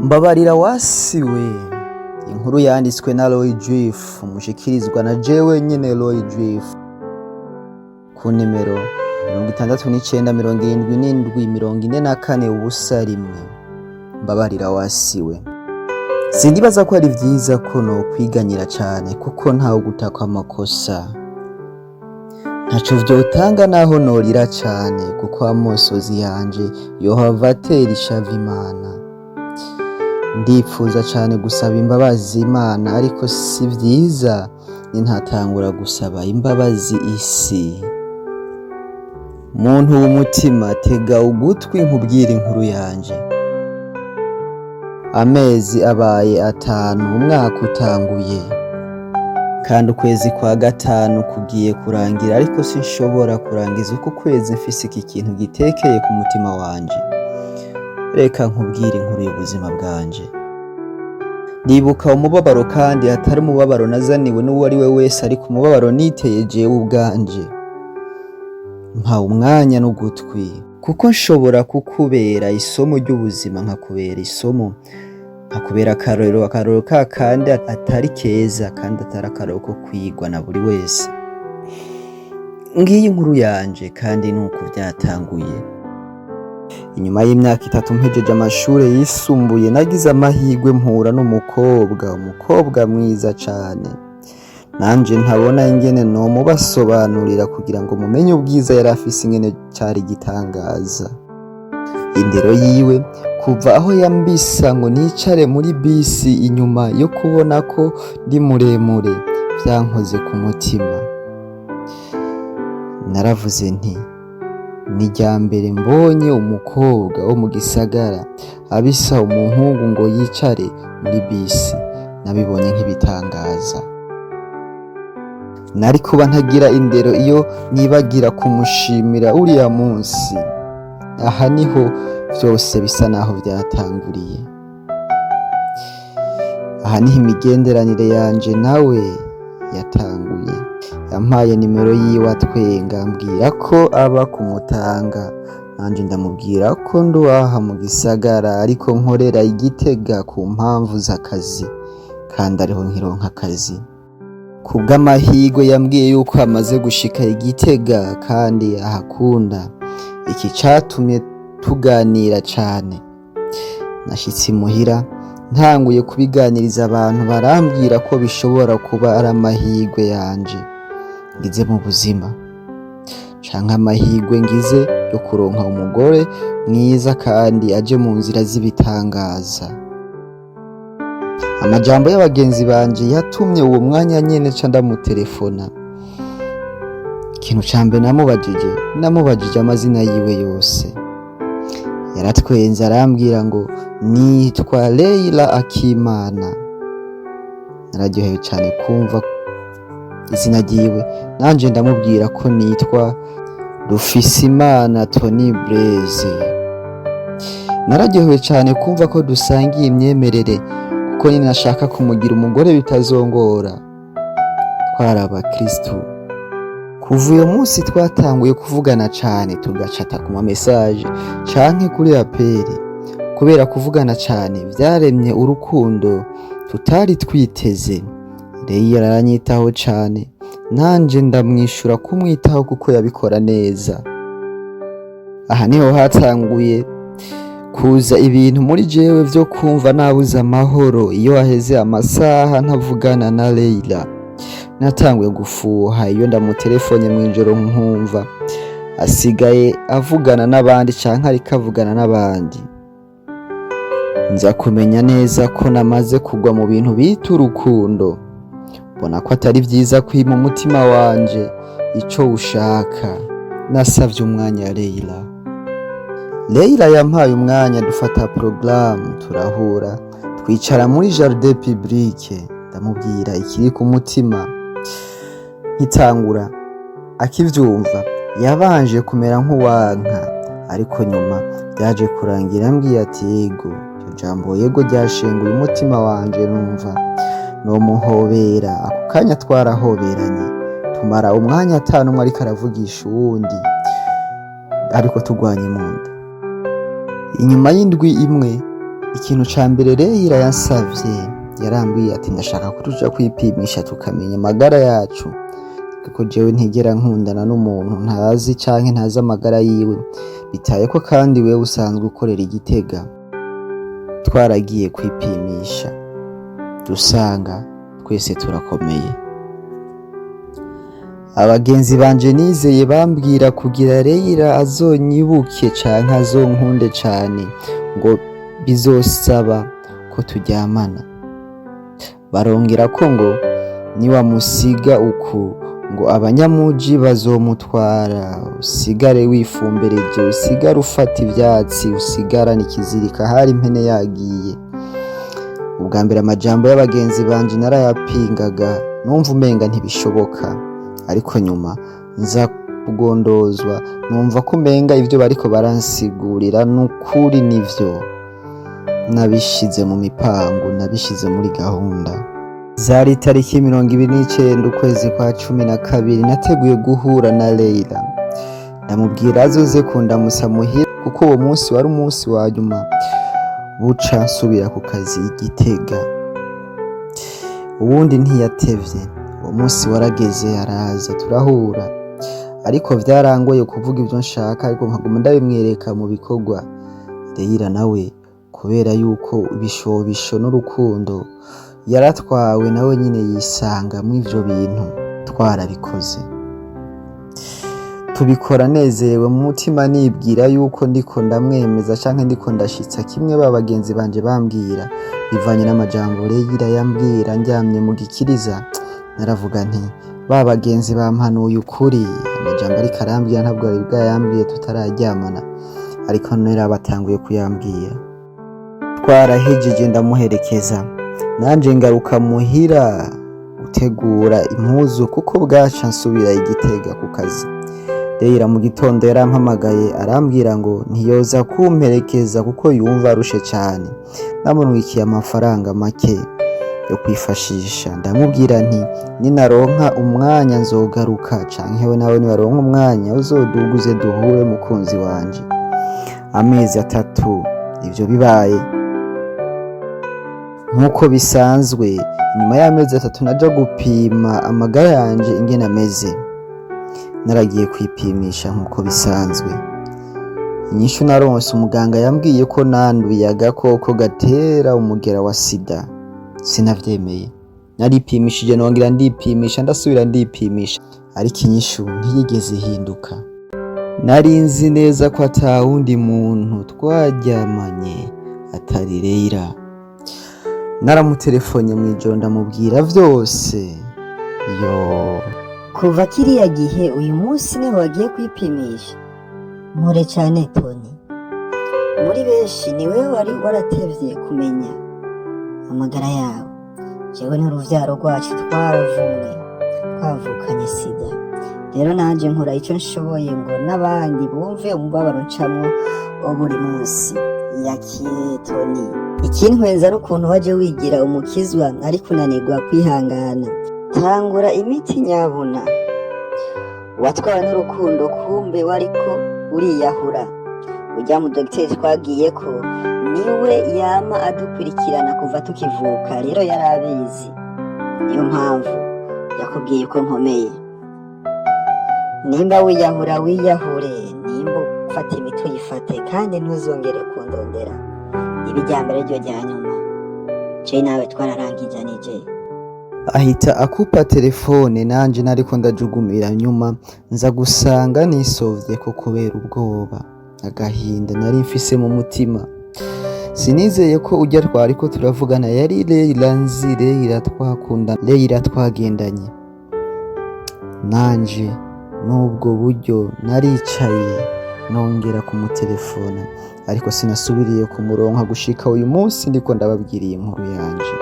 Mbabarira wasiwe, inkuru yanditswe na Roy Juif, mushikirizwa na jewe nyene Roy Juif, ku nimero 697744 Mbabarira wasiwe. Sindibaza ko ari vyiza ko no kwiganyira cane kuko ntawe gutakwa amakosa, ntaco vyotanga naho norira cane kuko amosozi yanje yohava atera ishavu Imana. Ndipfuza cane gusaba imbabazi Imana, ariko si vyiza nintatangura gusaba imbabazi isi. Muntu w'umutima, tega ugutwi nkubwire inkuru yanje. Amezi abaye 5 umwaka utanguye, kandi ukwezi kwa gatanu kugiye kurangira, ariko sinshobora kurangiza uko kwezi mfise iki kintu gitekeye ku mutima wanje. Reka nkubwire inkuru y'ubuzima bwanje. Ndibuka umubabaro, kandi atari umubabaro nazaniwe n'uwo ari we wese, ariko umubabaro niteye jewe ubwanje. Mpa umwanya n'ugutwi, kuko nshobora kukubera isomo ry'ubuzima, nkakubera isomo, nkakubera akarorero kandi atari keza, kandi atari akarorero ko kwigwa na buri wese. Ngiyi inkuru yanje, kandi nuko vyatanguye. Inyuma y'imyaka 3 mpejeje amashure yisumbuye, nagize amahirwe mpura n'umukobwa mwiza cane. Nanje ntabona ingene no mubasobanurira kugira ngo mumenye ubwiza yari afise ingene cari gitangaza. Indero yiwe, kuva aho yambisa ngo nicare muri bisi inyuma yo kubona ko ndi muremure, vyankoze ku mutima. Naravuze nti, ni ryambere mbonye umukobwa wo mu gisagara abisa umuhungu ngo yicare muri bisi. Nabibonye nk'ibitangaza. Nari kuba ntagira indero iyo nibagira kumushimira uriya munsi. Aha niho vyose bisa naho vyatanguriye. Aha niho imigenderanire yanje nawe yatanguye. Yampaye nimero yiwe atwenga, ambwira ko aba ku Mutanga, nanje ndamubwira ko nduwaha mu gisagara, ariko nkorera i Gitega ku mpamvu z'akazi, kandi ariho nkironka akazi. Kubw'amahirwe yambwiye yuko amaze gushika i Gitega kandi ahakunda. Iki catumye tuganira cane. Nashitse muhira, ntanguye kubiganiriza abantu, barambwira ko bishobora kuba ari amahirwe yanje ngize mu buzima, canke amahirwe ngize yo kuronka umugore mwiza kandi aje mu nzira z'ibitangaza. Amajambo y'abagenzi banje yatumye uwo mwanya nyene ca ndamutelefona. Ikintu ca mbere namubajije amazina yiwe yose. Yaratwenze arambwira ngo nitwa Leila Akimana. Nararyohewe cane kumva izina ryiwe, nanje ndamubwira ko nitwa Rufisimana Tony Blaise. Nararyohewe cane kumva ko dusangiye imyemerere, kuko nyine nashaka kumugira umugore bitazongora. Twari abakristu. Kuva uyo munsi twatanguye kuvugana cane, tugacata ku ma message canke kuri apeli. Kubera kuvugana cane vyaremye urukundo tutari twiteze. Leila aranyitaho cane, nanje ndamwishura kumwitaho kuko yabikora neza. Aha niho hatanguye kuza ibintu muri jewe vyo kumva nabuze amahoro iyo haheze amasaha ntavugana na Leila. Natanguye gufuha iyo ndamutelefone mw'ijoro, nkumva asigaye avugana n'abandi canke ariko avugana n'abandi. Nza kumenya neza ko namaze kugwa mu bintu bita urukundo. Mbona ko atari vyiza kwima umutima wanje ico ushaka. Nasavye umwanya Leila yampaye umwanya, dufata programme, turahura, twicara muri jardin public. Ndamubwira ikiri ku mutima. Nkitangura akivyumva yabanje kumera nk'uwanka, ariko nyuma byaje kurangira ambwiye ati yego. Iryo jambo yego ryashenguye umutima wanje, numva nomuhobera. Ako kanya twarahoberanye, tumara umwanya 5 umwe ariko aravugisha uwundi, ariko tugwanye mu nda. Inyuma y'indwi imwe Ikintu ca mbere Leyla yansavye yarambwiye ati ndashaka ko tuja kwipimisha tukamenya amagara yacu, kuko jewe ntigera nkundana n'umuntu ntazi canke ntazi amagara yiwe, bitaye ko kandi wewe usanzwe ukorera i Gitega. Twaragiye kwipimisha dusanga twese turakomeye. Abagenzi banje nizeye bambwira kugira Leyla azonyibuke canke azonkunde cane ngo bizosaba ko turyamana. Barongera ko ngo niwamusiga uku ngo abanyamuji bazomutwara, usigare wifumbereje, usigare ufata ivyatsi, usigarane ikizirika hari impene yagiye. Ubwa mbere amajambo y'abagenzi banje narayapingaga, numva umenga ntibishoboka, ariko nyuma nza kugondozwa numva ko umenga ivyo bariko baransigurira n'ukuri nivyo. Nabishize mu mipango, nabishize muri gahunda. Zari tariki 29 ukwezi kwa 12 nateguye guhura na Leyla, ndamubwira azoze kundamusa muhira kuko uwo munsi wari umunsi wa nyuma buca nsubira ku kazi i Gitega. Uwundi ntiyatevye, uwo munsi warageze araza turahura, ariko vyarangoye kuvuga ivyo nshaka, ariko nkaguma ndabimwereka mu bikorwa. Leyla nawe kubera yuko ibishobisho n'urukundo yaratwawe nawe nyine yisanga mu ivyo bintu. Twarabikoze tubikora nezerewe mu mutima, nibwira yuko ndiko ndamwemeza canke ndiko ndashitsa kimwe ba bagenzi banje bambwira, bivanye n'amajambo Leyla yambwira ndyamye mu gikiriza. Naravuga nti ba bagenzi bampanuye ukuri, amajambo ariko arambwira ntabwo ari bwayambwiye tutararyamana, ariko none batanguye kuyambwira. Twarahejeje ndamuherekeza, nanje ngaruka muhira gutegura impuzu kuko bwaca nsubira i Gitega ku kazi. Leyla mu gitondo yarampamagaye arambwira ngo ntiyoza kumperekeza kuko yumva arushe cyane, namurungikiye amafaranga make yo kwifashisha. Ndamubwira nti ninaronka umwanya nzogaruka, canke we nawe niwaronka umwanya uzoduguze duhure mukunzi wanje. Amezi 3 ivyo bibaye. Nkuko bisanzwe nyuma y'amezi 3 naja gupima amagara yanje ingene ameze. Naragiye kwipimisha nkuko bisanzwe. Inyishu naronse umuganga yambwiye ko nanduye agakoko gatera umugera wa sida. Sinavyemeye, naripimishije nongera ndipimisha ndasubira ndipimisha, ariko inyishu ntiyigeze ihinduka. Narinzi neza ko atawundi muntu twaryamanye atari Leyla. Naramutelefone mwijoro ndamubwira vyose. Kuva kiriya gihe uyu munsi niho wagiye kwipimisha? Mpore cyane Tony, muri benshi ni wewe wari waratevye kumenya amagara yawe. Jewe n'uruvyaro rwacu twaravumwe, twavukanye sida. Rero nanje nkora ico nshoboye ngo n'abandi bumve umubabaro ncamwo buri munsi. Yakire Tony, ikintwenza n'ukuntu waje wigira umukizwa ariko unanirwa kwihangana. Tangura imiti nyabuna. Watwawe n'urukundo kumbe wariko uriyahura. Ujya mu dogiteri twagiye ko niwe yama adukurikirana kuva tukivuka, rero yarabizi. Niyo mpamvu yakubwiye ko nkomeye. Nimba wiyahura wiyahure, nimba ufata imiti uyifate, kandi ntuzongere kundondera. Ibijyambere ryo rya nyuma, je nawe twararangijanije. Ahita akupa telefone, nanje nariko ndajugumira nyuma nza gusanga nisovye ko kubera ubwoba agahinda nari mfise mu mutima. Sinizeye ko ujya twariko turavugana yari Leyla nzi, Leyla twakunda, Leyla twagendanye. Nanje n'ubwo buryo naricaye nongera kumutelefona, ariko sinasubiriye kumuronka gushika uyu munsi ndiko ndababwiriye inkuru yanje.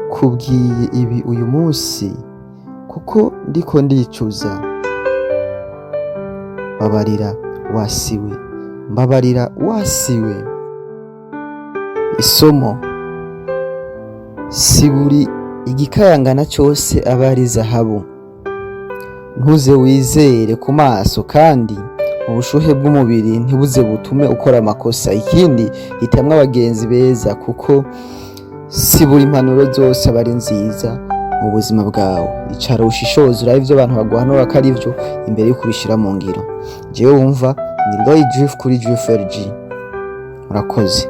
Kubwiye ibi uyu munsi kuko ndiko ndicuza. Babarira wasiwe, mbabarira wasiwe. Isomo: si buri igikayangana cyose aba ari zahabu. Ntuze wizere ku maso kandi ubushuhe bw'umubiri ntibuze butume ukora amakosa. Ikindi, hitamwo abagenzi beza kuko si buri impanuro zose aba ari nziza mu buzima bwawe. Icara ushishoze urabe ivyo abantu baguhanura ko ari vyo imbere yo kubishira mu ngiro. Jewe wumva ni Roy Juif kuri Juif LG. Murakoze.